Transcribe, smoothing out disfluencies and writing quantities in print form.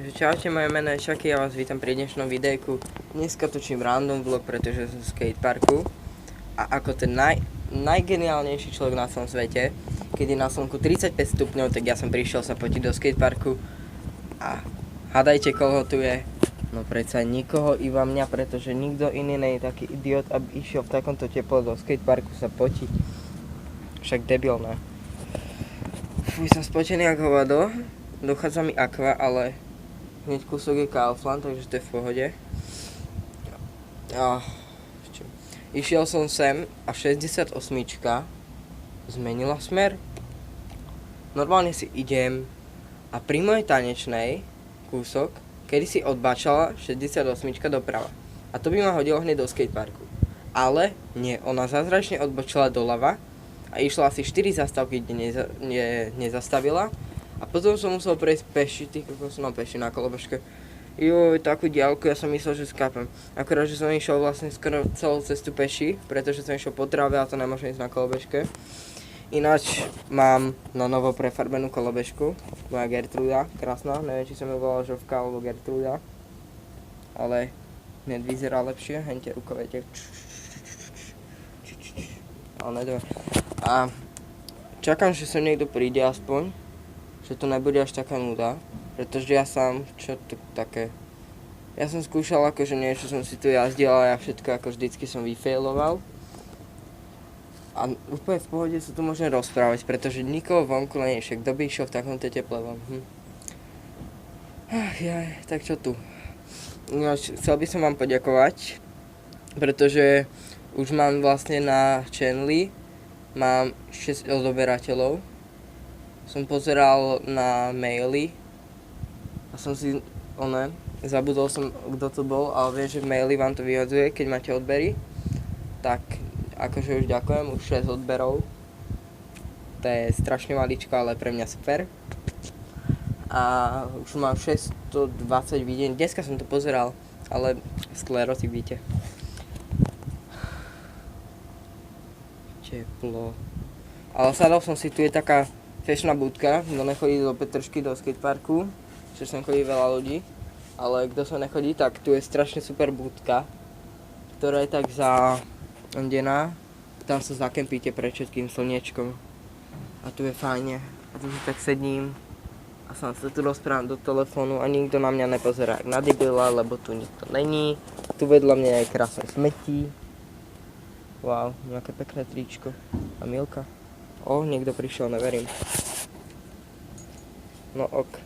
Takže čaute, moje meno je Šaky, ja vás vítam pri dnešnom videjku. Dneska točím random vlog, pretože som v skateparku. A ako ten najgeniálnejší človek na celom svete, keď je na slnku 35 stupňov, tak ja som prišiel sa potiť do skateparku. A hádajte, koho tu je? No predsa nikoho, iba mňa, pretože nikto iný nie je taký idiot, aby išiel v takomto teple do skateparku sa potiť. Však debil, ne? Fuj, som spotený ako hovado. Dochádza mi aqua, ale hneď kúsok je Kaufland, takže to je v pohode. Išiel som sem a 68 zmenila smer. Normálne si idem a pri mojej tanečnej kúsok, kedy si odbačala 68 doprava. A to by ma hodilo hneď do skateparku. Ale nie, ona zázračne odbočila doľava a išla asi 4 zastávky, kde nezastavila. A potom som musel prejsť peši, som mal peši na kolobežke. Joj, takú diaľku, ja som myslel, že skápem. Akorát, že som išiel vlastne skoro celú cestu peši, pretože som išiel po tráve a to nemôžem ísť na kolobežke. Ináč mám na novo prefarbenú kolobežku, moja Gertruda, krásna, neviem, či som ju volal Žovka alebo Gertruda. Ale hneď vyzerá lepšie, hente rukovete. Ale nedobre. A čakám, že sem niekto príde aspoň. Že to nebude až taká nuda, pretože ja sám, čo to také, ja som skúšal akože niečo, som si tu jazdil a ja všetko ako vždycky som vyfailoval. A úplne v pohode sa tu môžem rozprávať, pretože nikoho vonku nie je, však kto by išiel v takomto teple von. Tak čo tu? No, chcel by som vám poďakovať, pretože už mám vlastne na channeli, mám 6 odoberateľov. Som pozeral na maily a som si, zabudol som, kto to bol, ale viem, že v maili vám to vyhadzuje, keď máte odbery. Tak, akože už ďakujem, už 6 odberov. To je strašne maličko, ale pre mňa super. A už mám 620 videní, dneska som to pozeral, ale sklerotik, víte. Teplo. Ale sadol som si, tu je taká fešná budka, kto nechodí do Petržky, do skateparku, že sem chodí veľa ľudí, ale kto sa nechodí, tak tu je strašne super budka, ktorá je tak zaondená, tam sa zakempíte pred všetkým slniečkom a tu je fajne, a tu si tak sedím a sám sa tu rozprávam do telefónu a nikto na mňa nepozerá na debila, lebo tu nikto není, tu vedľa mňa je krásne smetí, wow, nejaké pekné tričko a Milka. Niekto prišiel, neverím. No ok.